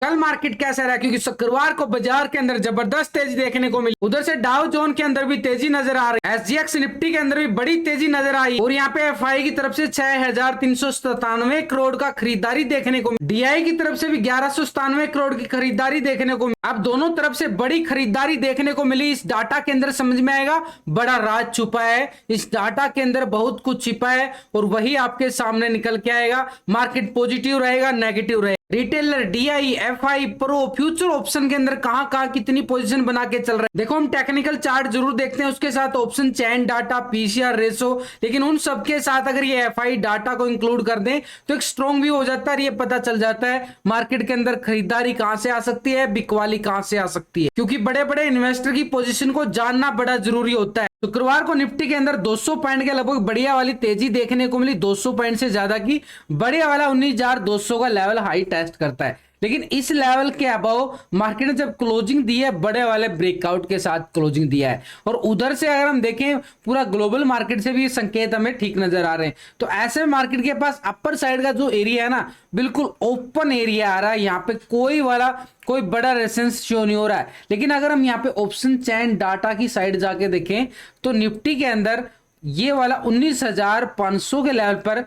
कल मार्केट कैसा रहा, क्योंकि शुक्रवार को बाजार के अंदर जबरदस्त तेजी देखने को मिली। उधर से डाउ जोन के अंदर भी तेजी नजर आ रही है, एसजीएक्स निफ्टी के अंदर भी बड़ी तेजी नजर आई और यहाँ पे एफआई की तरफ से 6397 करोड़ का खरीदारी देखने को मिली। डीआई की तरफ से भी 1197 करोड़ की खरीदारी देखने को मिली। अब दोनों तरफ से बड़ी खरीदारी देखने को मिली। इस डाटा के अंदर समझ में आएगा बड़ा राज छुपा है, इस डाटा के अंदर बहुत कुछ छिपा है और वही आपके सामने निकल के आएगा। मार्केट पॉजिटिव रहेगा, नेगेटिव रहेगा। Retailer, DI, FI, pro, future option के अंदर कहां कहां कितनी पोजीशन बना के चल रहे हैं। देखो हम टेक्निकल चार्ट जरूर देखते हैं, उसके साथ ऑप्शन चैन डाटा, पीसीआर रेशो, लेकिन उन सब के साथ अगर ये एफआई डाटा को इंक्लूड कर दें तो एक स्ट्रॉन्ग व्यू हो जाता है। ये पता चल जाता है मार्केट के अंदर खरीदारी कहां से आ सकती है, बिकवाली कहां से आ सकती है, क्योंकि बड़े बड़े इन्वेस्टर की पोजीशन को जानना बड़ा जरूरी होता है। शुक्रवार को निफ्टी के अंदर 200 पॉइंट के लगभग बढ़िया वाली तेजी देखने को मिली, 200 पॉइंट से ज्यादा की। बढ़िया वाला 19,200 का लेवल हाई टेस्ट करता है, लेकिन इस लेवल के अबव मार्केट ने जब क्लोजिंग दी है बड़े वाले ब्रेकआउट के साथ क्लोजिंग दिया है। और उधर से अगर हम देखें पूरा ग्लोबल मार्केट से भी संकेत हमें ठीक नजर आ रहे हैं। तो ऐसे में मार्केट के पास अपर साइड का जो एरिया है ना, बिल्कुल ओपन एरिया आ रहा है। यहाँ पे कोई बड़ा रेजिस्टेंस शो नहीं हो रहा है। लेकिन अगर हम यहाँ पे ऑप्शन चैन डाटा की साइड जाके देखें तो निफ्टी के अंदर ये वाला 19,500 के लेवल पर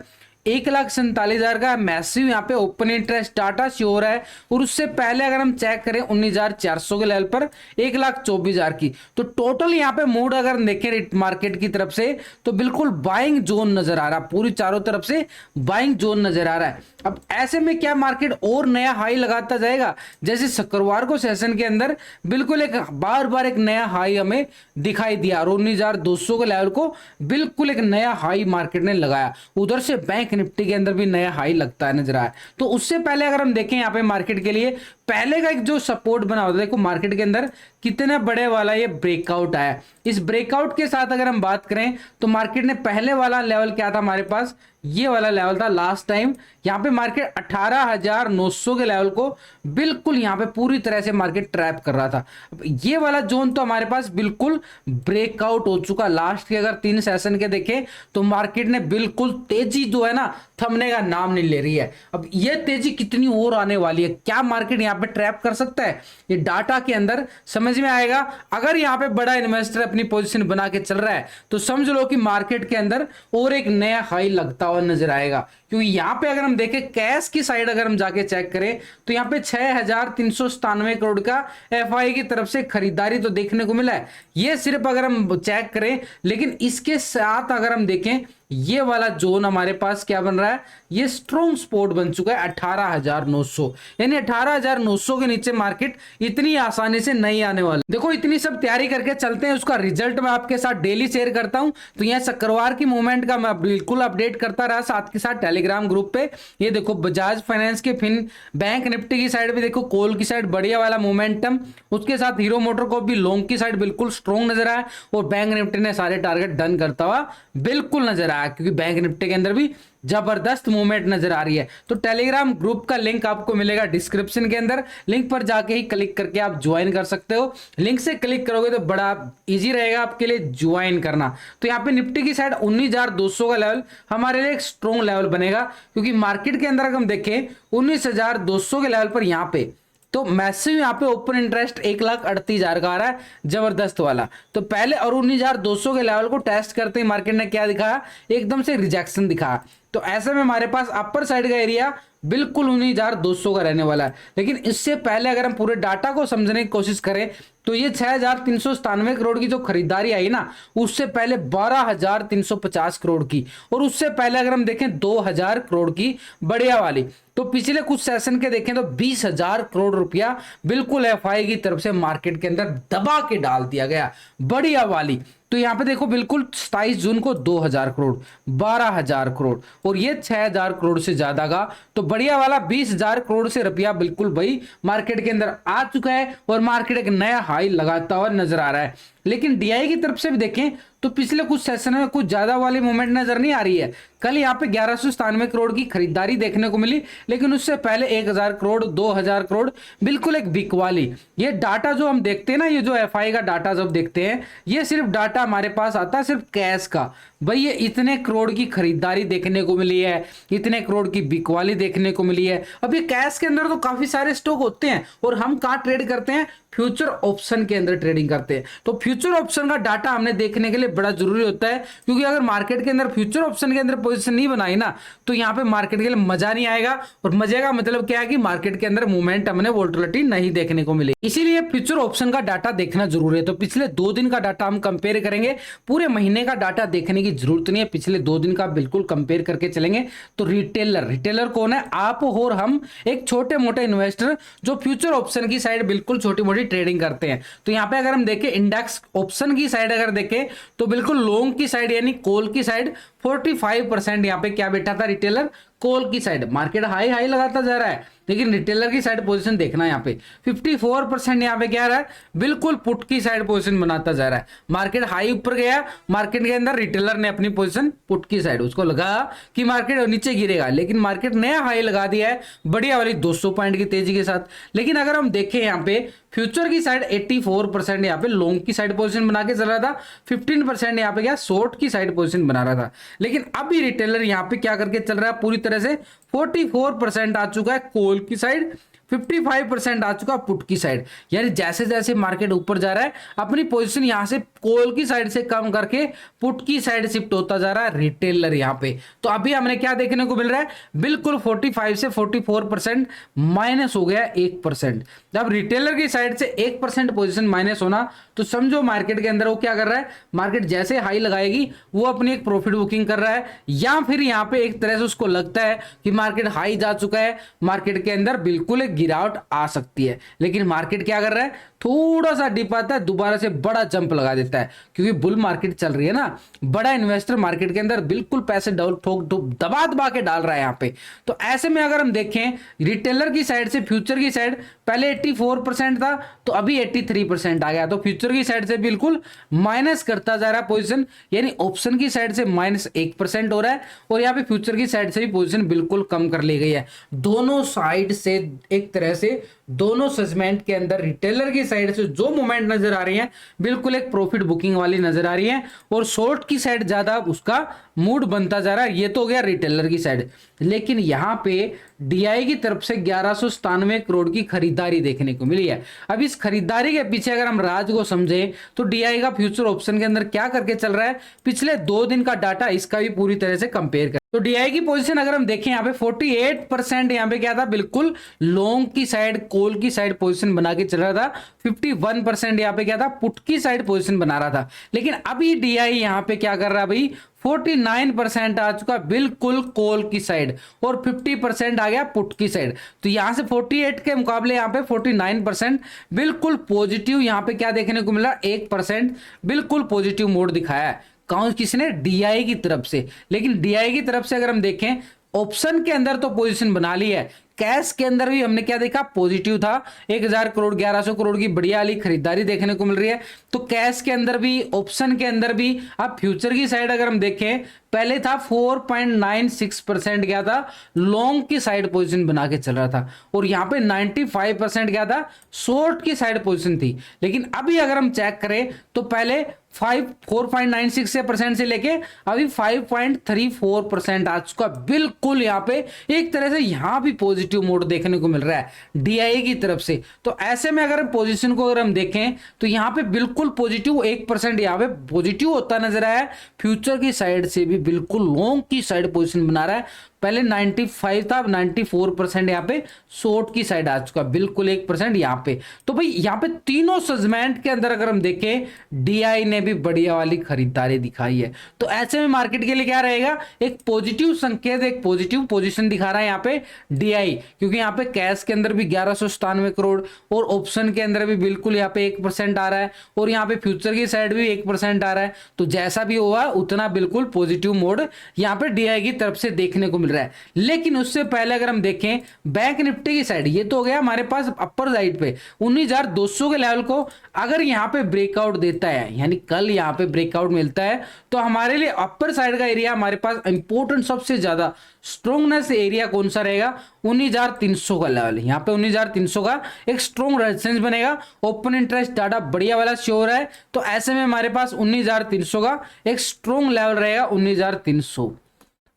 1,47,000 का मैसिव यहाँ पे ओपन इंटरेस्ट डाटा शो हो रहा है। और उससे पहले अगर हम चेक करें 19,400 के लेवल पर 1,24,000 की, तो टोटल यहाँ पे मूड अगर देखें मार्केट की तरफ से तो बिल्कुल बाइंग जोन नजर आ रहा है, पूरी चारों तरफ से बाइंग जोन नजर आ रहा है। अब ऐसे में क्या मार्केट और नया हाई लगाता जाएगा, जैसे शुक्रवार को सेशन के अंदर बिल्कुल एक बार बार एक नया हाई हमें दिखाई दिया और 19,200 के लेवल को बिल्कुल एक नया हाई मार्केट ने लगाया। उधर से बैंक निफ्टी के अंदर भी नया हाई लगता है नजर आया। तो उससे पहले अगर हम देखें यहाँ पे मार्केट के लिए पहले का एक जो सपोर्ट बना होता है, देखो मार्केट के अंदर कितना बड़े वाला ये ब्रेकआउट आया। इस ब्रेकआउट के साथ अगर हम बात करें तो मार्केट ने पहले वाला लेवल क्या था हमारे पास, ये वाला लेवल था लास्ट टाइम। यहाँ पे मार्केट 18,900 के लेवल को बिल्कुल यहाँ पे पूरी तरह से मार्केट ट्रैप कर रहा था। ये वाला जोन तो हमारे पास बिल्कुल ब्रेकआउट हो चुका। लास्ट के अगर 3 सेशन के देखें तो मार्केट ने बिल्कुल तेजी जो है ना थमने का नाम नहीं ले रही है। अब ये तेजी कितनी और आने वाली है, क्या मार्केट यहाँ पे ट्रैप कर सकता है, ये डाटा के अंदर समझ में आएगा। अगर यहाँ पे बड़ा इन्वेस्टर अपनी पोजीशन बना के चल रहा है तो समझ लो कि मार्केट के अंदर और एक नया हाई लगता हुआ नजर आएगा। क्योंकि यहाँ पे अगर हम देखें कैश की साइड अगर हम जाके चेक करें तो यहाँ पे 6,397 करोड़ का एफआई की तरफ से खरीदारी तो देखने को मिला है। ये सिर्फ अगर हम चेक करें, लेकिन इसके साथ अगर हम देखें ये वाला जोन हमारे पास क्या बन रहा है, ये स्ट्रॉन्ग सपोर्ट बन चुका है 18,900, यानी 18,900 के नीचे मार्केट इतनी आसानी से नहीं आने वाला। देखो इतनी सब तैयारी करके चलते हैं, उसका रिजल्ट मैं आपके साथ डेली शेयर करता हूं। तो यह शुक्रवार की मूवमेंट का मैं बिल्कुल अपडेट करता रहा, साथ के साथ टेलीग्राम ग्रुप पे। ये देखो बजाज फाइनेंस के फिन बैंक निफ्टी की साइड पे देखो कोल की साइड बढ़िया वाला मोमेंटम, उसके साथ हीरो मोटर को भी लॉन्ग की साइड बिल्कुल स्ट्रॉन्ग नजर आया और बैंक निफ्टी ने सारे टारगेट डन करता हुआ बिल्कुल नजर आया, क्योंकि बैंक निफ्टी के अंदर भी जबरदस्त मूवमेंट नजर आ रही है। तो टेलीग्राम ग्रुप का लिंक आपको मिलेगा डिस्क्रिप्शन के अंदर, लिंक पर जाके ही क्लिक करके आप ज्वाइन कर सकते हो। लिंक से क्लिक करोगे तो बड़ा इजी रहेगा आपके लिए ज्वाइन करना। तो यहाँ पे निफ्टी की साइड 19,200 का लेवल हमारे लिए एक स्ट्रॉन्ग लेवल बनेगा, क्योंकि मार्केट के अंदर अगर हम देखें 19,200 के लेवल पर यहाँ पे तो मैसिव यहाँ पे ओपन इंटरेस्ट 1,38,000 का आ रहा है, जबरदस्त वाला। तो पहले और 19,200 के लेवल को टेस्ट करते ही मार्केट ने क्या दिखाया, एकदम से रिजेक्शन दिखाया। तो ऐसे में हमारे पास अपर साइड का एरिया बिल्कुल 19,200 का रहने वाला है। लेकिन इससे पहले अगर हम पूरे डाटा को समझने की कोशिश करें तो ये 6,397 करोड़ की जो खरीदारी आई ना, उससे पहले 12,350 करोड़ की, और उससे पहले अगर हम देखें 2,000 करोड़ की बढ़िया वाली। तो पिछले कुछ सेशन के देखें तो 20,000 करोड़ रुपया बिल्कुल एफआई की तरफ से मार्केट के अंदर दबा के डाल दिया गया, बढ़िया वाली। तो यहाँ पे देखो बिल्कुल 27 जून को 2,000 करोड़, 12,000 करोड़ और ये 6,000 करोड़ से ज्यादा का, तो बढ़िया वाला 20,000 करोड़ से रुपया बिल्कुल भाई मार्केट के अंदर आ चुका है और मार्केट एक नया हाई लगाता हुआ नजर आ रहा है। लेकिन डीआई की तरफ से भी देखें तो पिछले कुछ सेशन में कुछ ज्यादा वाली मूवमेंट नजर नहीं आ रही है। कल यहाँ पे 1197 करोड़ की खरीदारी देखने को मिली, लेकिन उससे पहले 1000 करोड़ 2000 करोड़ बिल्कुल एक बिक वाली। ये डाटा जो हम देखते हैं ना, ये जो एफआई का डाटा जब देखते हैं, ये सिर्फ डाटा हमारे पास आता है सिर्फ कैश का। भाई ये इतने करोड़ की खरीदारी देखने को मिली है, इतने करोड़ की बिकवाली देखने को मिली है। अब ये कैश के अंदर तो काफी सारे स्टॉक होते हैं, और हम कहाँ ट्रेड करते हैं? फ्यूचर ऑप्शन के अंदर ट्रेडिंग करते हैं। तो फ्यूचर ऑप्शन का डाटा हमने देखने के लिए बड़ा जरूरी होता है, क्योंकि अगर मार्केट के अंदर फ्यूचर ऑप्शन के अंदर पोजीशन नहीं बनाई ना, तो यहाँ पे मार्केट के लिए मजा नहीं आएगा। और मजे का मतलब क्या है कि मार्केट के अंदर मूवमेंट हमने वोलेटिलिटी नहीं देखने को मिले, इसीलिए फ्यूचर ऑप्शन का डाटा देखना जरूरी है। तो पिछले 2 दिन का डाटा हम कंपेयर करेंगे, पूरे महीने का डाटा देखने की जरूरत नहीं है, पिछले 2 दिन का बिल्कुल कंपेयर करके चलेंगे। तो रिटेलर कौन है? आप और हम, एक छोटे मोटे इन्वेस्टर जो फ्यूचर ऑप्शन की साइड बिल्कुल छोटी मोटी ट्रेडिंग करते हैं। तो यहाँ पे अगर हम देखें इंडेक्स ऑप्शन की साइड अगर देखें, तो बिल्कुल लॉन्ग की साइड यानी कॉल की साइड 45% यहाँ पे क्या बैठा था? रिटेलर कॉल की साइड। मार्केट हाई लगाता जा रहा है, लेकिन रिटेलर की साइड पोजीशन देखना है यहाँ पे 54% यहाँ पे क्या रहा है? बिल्कुल पुट की साइड पोजीशन बनाता जा रहा है। मार्केट हाई ऊपर गया, मार्केट के अंदर रिटेलर ने अपनी पोजीशन पुट की साइड, उसको लगा कि मार्केट नीचे गिरेगा, लेकिन मार्केट नया हाई लगा दिया है बढ़िया वाली 200 पॉइंट की तेजी के साथ। लेकिन अगर हम देखें यहाँ पे फ्यूचर की साइड 84% यहाँ पे लॉन्ग की साइड पोजीशन बना के चल रहा था, 15% यहाँ पे क्या शॉर्ट की साइड पोजीशन बना रहा था। लेकिन अभी रिटेलर यहाँ पे क्या करके चल रहा है? पूरी तरह से 44% आ चुका है कॉल की साइड, 55% आ चुका पुट की साइड। यानी जैसे जैसे मार्केट ऊपर जा रहा है, अपनी पोजीशन यहां से कॉल की साइड से कम करके पुट की साइड शिफ्ट होता जा रहा है रिटेलर यहां पे। तो अभी हमने क्या देखने को मिल रहा है? बिल्कुल 45 से 44% माइनस हो गया 1%। जब रिटेलर की साइड से 1% पोजीशन माइनस होना, तो समझो मार्केट के अंदर वो क्या कर रहा है? मार्केट जैसे हाई लगाएगी वो अपनी एक प्रॉफिट बुकिंग कर रहा है, या फिर यहां पे एक तरह से उसको लगता है कि मार्केट हाई जा चुका है, मार्केट के अंदर बिल्कुल एक गिरावट आ सकती है। लेकिन मार्केट क्या कर रहा है? थोड़ा सा डिप आता है, दोबारा से बड़ा जंप लगा देता है, क्योंकि बुल मार्केट चल रही है ना। बड़ा इन्वेस्टर मार्केट के अंदर बिल्कुल पैसे दबा के डाल रहा है यहाँ पे। तो ऐसे में अगर हम देखें रिटेलर की साइड से फ्यूचर की साइड पहले 84% था, तो अभी 83% आ गया। तो फ्यूचर की साइड से बिल्कुल माइनस करता जा रहा है पोजीशन, यानी ऑप्शन की साइड से -1% हो रहा है, और यहाँ पे फ्यूचर की साइड से भी पोजीशन बिल्कुल कम कर ली गई है। दोनों साइड से एक तरह से दोनों सेगमेंट के अंदर रिटेलर की साइड से जो मूवमेंट नजर आ रही है बिल्कुल एक प्रॉफिट बुकिंग वाली नजर आ रही है, और शॉर्ट की साइड ज्यादा उसका मूड बनता जा रहा है। ये तो हो गया रिटेलर की साइड। लेकिन यहां पे डीआई की तरफ से 1197 करोड़ की खरीदारी देखने को मिली है। अब इस खरीदारी के पीछे अगर हम राज को समझें, तो डीआई का फ्यूचर ऑप्शन के अंदर क्या करके चल रहा है, पिछले 2 दिन का डाटा इसका भी पूरी तरह से कंपेयर कर। तो डीआई की पोजीशन अगर हम देखें यहाँ पे 48% यहाँ पे क्या था? बिल्कुल लॉन्ग की साइड कॉल की साइड पोजीशन बना के चल रहा था, 51% यहाँ पे क्या था? पुट की साइड पोजीशन बना रहा था। लेकिन अभी डीआई यहाँ पे क्या कर रहा है भाई? 49% आ चुका बिल्कुल कॉल की साइड, और 50% आ गया पुट की साइड। तो यहां से 48 के मुकाबले यहां पे 49% बिल्कुल पॉजिटिव यहां पे क्या देखने को मिला? 1% बिल्कुल पॉजिटिव मोड दिखाया है। कौन? किसने? डीआई की तरफ से। लेकिन डीआई की तरफ से अगर हम देखें, ऑप्शन के अंदर तो पोजीशन बना ली है, कैश के अंदर भी हमने क्या देखा? पॉजिटिव था। 1000 करोड़ 1100 करोड़ की बढ़िया वाली खरीदारी देखने को मिल रही है। तो कैश के अंदर भी, ऑप्शन के अंदर भी। अब फ्यूचर की साइड अगर हम देखें, पहले था 4.96% क्या था? लॉन्ग की साइड पोजीशन बना के चल रहा था, और यहां पे 95% क्या था? शॉर्ट की साइड पोजीशन थी। लेकिन अभी अगर हम चेक करें, तो पहले 4.96% से लेके अभी 5.34% आ चुका। बिल्कुल यहां पे एक तरह से यहां भी पॉजिटिव मोड देखने को मिल रहा है डीआई की तरफ से। तो ऐसे में अगर पोजीशन को अगर हम देखें, तो यहां पे बिल्कुल पॉजिटिव 1% यहां पे पॉजिटिव होता नजर आया है। फ्यूचर की साइड से भी बिल्कुल लॉन्ग की साइड पोजीशन बना रहा है। पहले 95 था, अब 94% यहाँ पे शॉर्ट की साइड आ चुका, बिल्कुल 1% यहाँ पे। तो भाई यहाँ पे तीनों सेगमेंट के अंदर अगर हम देखें, डीआई ने भी बढ़िया वाली खरीदारी दिखाई है। तो ऐसे में मार्केट के लिए क्या रहेगा? एक पॉजिटिव संकेत, एक पॉजिटिव पोजीशन दिखा रहा है यहाँ पे डीआई, क्योंकि यहाँ पे कैश के अंदर भी 1197 करोड़, और ऑप्शन के अंदर भी बिल्कुल यहाँ पे 1% आ रहा है, और यहाँ पे फ्यूचर की साइड भी 1% आ रहा है। तो जैसा भी हुआ उतना बिल्कुल पॉजिटिव मोड यहाँ पे डीआई की तरफ से देखने को मिल रहा है। रहा है। लेकिन उससे पहले अगर हम देखें बैंक निफ्टी की साइड, ये तो हो गया हमारे पास अपर साइड पे 19,200 के लेवल को अगर यहाँ पे ब्रेकआउट देता है, यानी कल यहाँ पे ब्रेकआउट मिलता है, तो हमारे लिए अपर साइड का एरिया हमारे पास इंपॉर्टेंट सबसे ज्यादा स्ट्रॉन्गनेस एरिया कौन सा रहेगा, 19,300 का लेवल। यहाँ पे 19,300 का एक स्ट्रॉन्ग रेजिस्टेंस बनेगा। ओपन इंटरेस्ट डाटा बढ़िया वाला शो हो रहा है, तो ऐसे में हमारे पास 19,300 का एक स्ट्रॉन्ग लेवल रहेगा 19,300।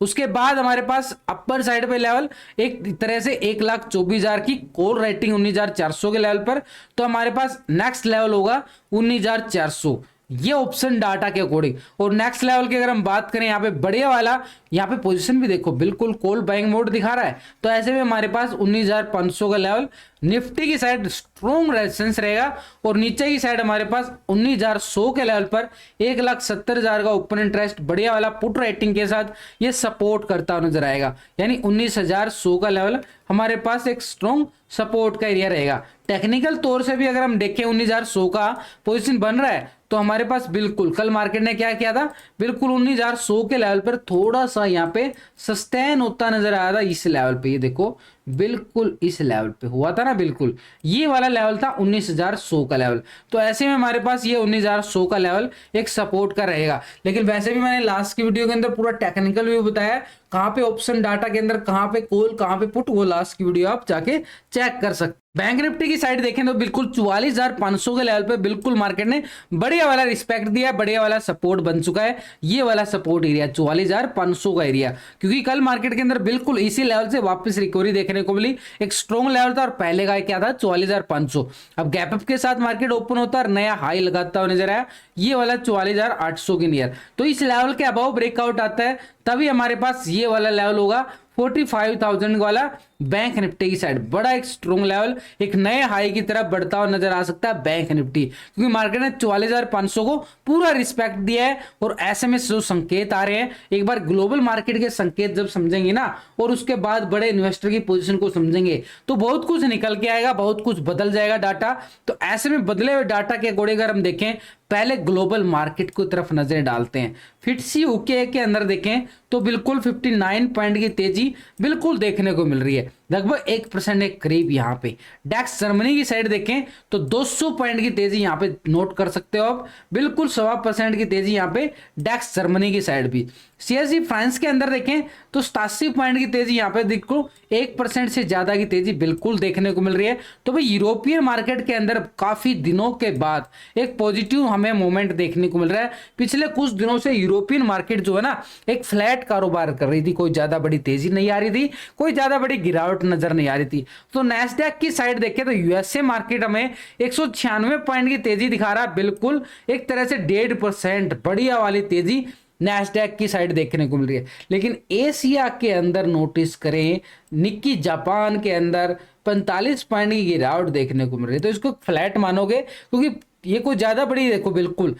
उसके बाद हमारे पास अपर साइड पे लेवल एक तरह से 1,24,000 की कॉल रेटिंग 19,400 के लेवल पर, तो हमारे पास नेक्स्ट लेवल होगा 19,400, ये ऑप्शन डाटा के अकॉर्डिंग। और नेक्स्ट लेवल की अगर हम बात करें, यहाँ पे बढ़िया वाला यहाँ पे पोजीशन भी देखो बिल्कुल कॉल बाइंग मोड दिखा रहा है, तो ऐसे में हमारे पास 19,500 का लेवल निफ्टी की साइड स्ट्रॉन्ग रेजिस्टेंस रहेगा। और नीचे की साइड हमारे पास 19,100 के लेवल पर 1,70,000 का ओपन इंटरेस्ट बढ़िया वाला पुट रेटिंग के साथ ये सपोर्ट करता हुआ नजर आएगा, यानी 19,100 का लेवल हमारे पास एक स्ट्रॉन्ग सपोर्ट का एरिया रहेगा। टेक्निकल तौर से भी अगर हम देखें 19,100 का पोजीशन बन रहा है, तो हमारे पास बिल्कुल कल मार्केट ने क्या किया था, बिल्कुल 19,100 के लेवल पर थोड़ा सा यहाँ पे सस्टेन होता नजर आया था। इस लेवल पे ये देखो बिल्कुल इस लेवल पे हुआ था ना, बिल्कुल ये वाला लेवल था 19,100 का लेवल। तो ऐसे में हमारे पास ये 19,100 का लेवल एक सपोर्ट का रहेगा। लेकिन वैसे भी मैंने लास्ट की वीडियो के अंदर पूरा टेक्निकल व्यू बताया, कहां पे ऑप्शन डाटा के अंदर कहां पे कॉल कहां पे पुट, वो लास्ट की वीडियो आप जाके चेक कर सकते। बैंक निफ्टी की साइड देखें तो बिल्कुल 44,500 के लेवल पे बिल्कुल मार्केट ने बढ़िया वाला रिस्पेक्ट दिया, बढ़िया वाला सपोर्ट बन चुका है। ये वाला सपोर्ट एरिया 44,500 का एरिया, क्योंकि कल मार्केट के अंदर बिल्कुल इसी लेवल से वापस रिकवरी देखने को मिली। एक स्ट्रॉन्ग लेवल था और पहले का क्या था 44,500। अब गैप अप के साथ मार्केट ओपन होता है और नया हाई लगाता हुआ नजर आया, ये वाला 44,800 के नियर। तो इस लेवल के अबाव ब्रेकआउट आता है तभी हमारे पास ये वाला लेवल होगा 45,000 वाला बैंक निफ्टी की साइड। बड़ा एक स्ट्रॉन्ग लेवल एक नए हाई की तरफ बढ़ता हुआ नजर आ सकता है बैंक निफ्टी, क्योंकि मार्केट ने 44,500 को पूरा रिस्पेक्ट दिया है। और ऐसे में जो संकेत आ रहे हैं, एक बार ग्लोबल मार्केट के संकेत जब समझेंगे ना और उसके बाद बड़े इन्वेस्टर की पोजीशन को समझेंगे, तो बहुत कुछ निकल के आएगा, बहुत कुछ बदल जाएगा डाटा। तो ऐसे में बदले हुए डाटा के अकॉर्डिंग अगर हम देखें, पहले ग्लोबल मार्केट की तरफ नजर डालते हैं। FTSE UK के अंदर देखें तो बिल्कुल 59 पॉइंट की तेजी बिल्कुल देखने को मिल रही है, लगभग 1% के करीब। यहाँ पे डेक्स जर्मनी की साइड देखें तो 200 पॉइंट की तेजी यहाँ पे नोट कर सकते हो आप, बिल्कुल 1.25% की तेजी यहाँ पे डेक्स जर्मनी की साइड भी। CAC फ्रांस के अंदर देखें तो 87 पॉइंट की तेजी यहाँ पे देखो 1% से ज्यादा की तेजी बिल्कुल देखने को मिल रही है। तो भाई यूरोपियन मार्केट के अंदर काफी दिनों के बाद एक पॉजिटिव हमें मोमेंट देखने को मिल रहा है। पिछले कुछ दिनों से यूरोपियन मार्केट जो है ना एक फ्लैट कारोबार कर रही थी, कोई ज्यादा बड़ी तेजी नहीं आ रही थी, कोई ज्यादा बड़ी गिरावट नजर नहीं आ रही थी। तो नैस्डैक की साइड देखें तो यूएसए मार्केट हमें 196 पॉइंट की तेजी दिखा रहा है, बिल्कुल एक तरह से 1.5% बढ़िया वाली तेजी नैस्डैक की साइड देखने को मिल रही है। लेकिन एशिया के अंदर नोटिस करें, निक्की जापान के अंदर 45 पॉइंट की गिरावट देखने को मिल रही है। तो इसको फ्लैट मानोगे, क्योंकि ये कोई ज्यादा बड़ी देखो बिल्कुल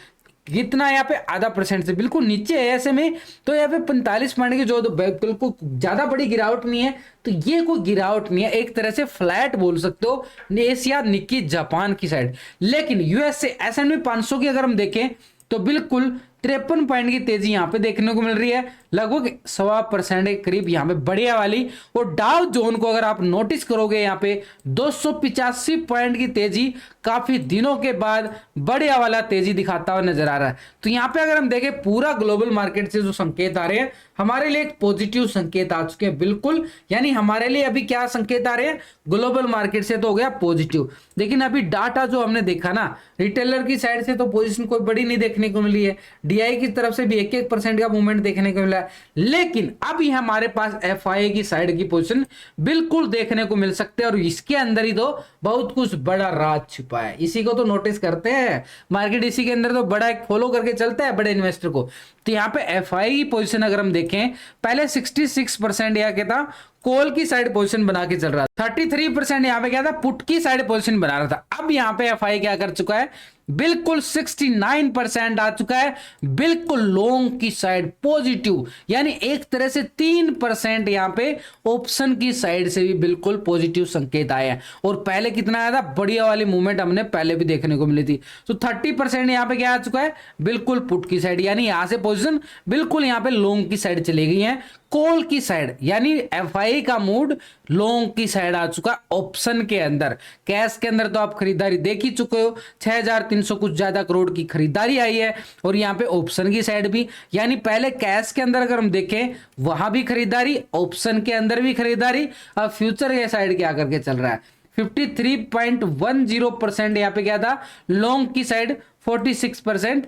कितना यहाँ पे 0.5% से बिल्कुल नीचे है। ऐसे में तो यहाँ पे 45 पॉइंट की जो बिल्कुल ज्यादा बड़ी गिरावट नहीं है, तो ये कोई गिरावट नहीं है, एक तरह से फ्लैट बोल सकते हो एशिया निक्की जापान की साइड। लेकिन यूएसए S&P 500 की अगर हम देखें तो बिल्कुल 53 पॉइंट की तेजी यहाँ पे देखने को मिल रही है, लगभग 1.25% के करीब यहाँ पे बढ़िया वाली। और डाउ जोन को अगर आप नोटिस करोगे यहाँ पे 285 पॉइंट की तेजी काफी दिनों के बाद बढ़िया वाला तेजी दिखाता हुआ नजर आ रहा है। तो यहाँ पे अगर हम देखें पूरा ग्लोबल मार्केट से जो संकेत आ रहे हैं, हमारे लिए एक पॉजिटिव संकेत आ चुके हैं बिल्कुल। यानी हमारे लिए अभी क्या संकेत आ रहे हैं, ग्लोबल मार्केट से तो हो गया पॉजिटिव। लेकिन अभी डाटा जो हमने देखा ना रिटेलर की साइड से तो पोजीशन कोई बड़ी नहीं देखने को मिली है, DI की तरफ से भी 1% का मूवमेंट देखने को मिला है। लेकिन अभी हमारे पास FIA की साइड की पोजीशन बिल्कुल देखने को मिल सकते हैं, और इसके अंदर ही तो बहुत कुछ बड़ा राज छुपा है। इसी को तो नोटिस करते हैं मार्केट, इसी के अंदर तो बड़ा एक फॉलो करके चलता है बड़े इन्वेस्टर को। तो यहाँ पे FIA की पोजीशन अगर हम देखें, पहले 66% यहाँ क्या था, कॉल की साइड पोजीशन बना के चल रहा था, 33% यहाँ पे क्या था, पुट की साइड पोजीशन बना रहा था। अब यहाँ पे FIA क्या कर चुका है, बिल्कुल 69% आ चुका है, बिल्कुल लॉन्ग की साइड पॉजिटिव, यानी एक तरह से 3% यहां पे ऑप्शन की साइड से भी बिल्कुल पॉजिटिव संकेत आए हैं। और पहले कितना आया था, बढ़िया वाली मूवमेंट हमने पहले भी देखने को मिली थी। तो 30% यहां पे क्या आ चुका है, बिल्कुल पुट की साइड, यानी यहां से पोजीशन बिल्कुल यहां पे लॉन्ग की साइड चली गई है। कॉल की साइड यानी एफआई का मूड लॉन्ग की साइड आ चुका ऑप्शन के अंदर। कैश के अंदर तो आप खरीदारी देख ही चुके हो, 6300 कुछ ज्यादा करोड़ की खरीदारी आई है। और यहां पे ऑप्शन की साइड भी, यानी पहले कैश के अंदर अगर हम देखें वहां भी खरीदारी, ऑप्शन के अंदर भी खरीदारी। अब फ्यूचर के साइड क्या करके चल रहा है, 53.10% यहां पे क्या था, लॉन्ग की साइड, 46%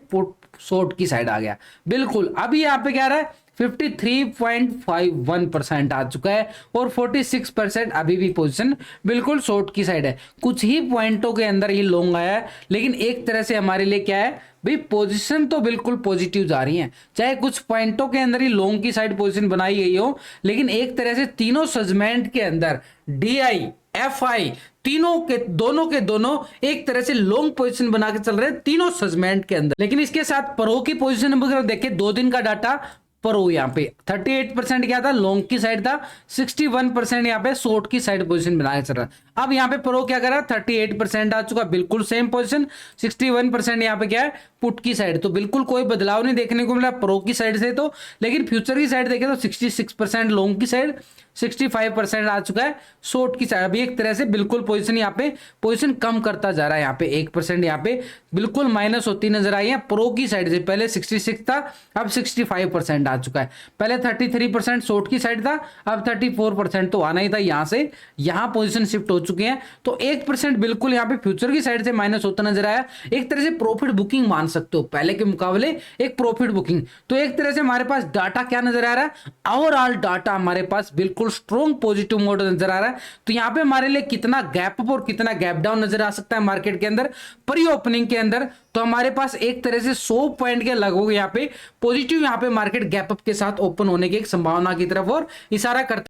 शॉर्ट की साइड आ गया। बिल्कुल अभी यहां पे क्या रहा है, 53.51% आ चुका है और 46% अभी भी पोजीशन बिल्कुल शॉर्ट की साइड है। कुछ ही पॉइंटों के अंदर ही लॉन्ग आया है, लेकिन एक तरह से हमारे लिए क्या है भाई, पोजीशन तो बिल्कुल पॉजिटिव जा रही है। चाहे कुछ पॉइंटों के अंदर ही लॉन्ग की साइड पोजीशन बनाई गई हो, लेकिन एक तरह से तीनों सेगमेंट के अंदर डीआई एफआई तीनों के दोनों एक तरह से लॉन्ग पोजीशन बना के चल रहे हैं तीनों सेगमेंट के अंदर। लेकिन इसके साथ प्रो की पोजीशन अगर देखें 2 दिन का डाटा, प्रो यहाँ पे 38% क्या था, लॉन्ग की साइड था, 61% यहाँ पे शॉर्ट की साइड पोजीशन बना के चल रहा है। अब यहाँ पे प्रो क्या कर रहा है, 38% आ चुका, बिल्कुल सेम पोजीशन, 61% यहाँ पे क्या है, पुट की साइड। तो बिल्कुल कोई बदलाव नहीं देखने को मिला प्रो की साइड से तो। लेकिन फ्यूचर की साइड देखें तो 66% लॉन्ग की साइड, 65% आ चुका है शॉर्ट की साइड। अभी एक तरह से बिल्कुल पोजीशन यहाँ पे पोजीशन कम करता जा रहा है। यहाँ पे 1% यहाँ पे बिल्कुल माइनस होती नजर आई है प्रो की साइड से। पहले 66 था, अब 65% आ चुका है। पहले 33% शॉर्ट की साइड था, अब 34% तो आना ही था यहाँ से, यहाँ पोजीशन शिफ्ट हो चुके हैं। तो 1% बिल्कुल यहाँ पे फ्यूचर की साइड से माइनस होता नजर आया। एक तरह से प्रॉफिट बुकिंग मान सकते हो, पहले के मुकाबले एक प्रॉफिट बुकिंग। तो एक तरह से हमारे पास डाटा क्या नजर आ रहा है, ओवरऑल डाटा हमारे पास बिल्कुल स्ट्रॉन्ग पॉजिटिव मॉडल नजर आ रहा है। तो यहाँ पे हमारे लिए कितना गैप अप और कितना गैप डाउन नजर आ सकता है मार्केट के अंदर प्री ओपनिंग के अंदर, तो हमारे पास एक तरह से 100 पॉइंट के लगभग यहाँ पे पॉजिटिव यहाँ पे मार्केट गैप अप के साथ ओपन होने की एक संभावना की तरफ और इशारा करता है।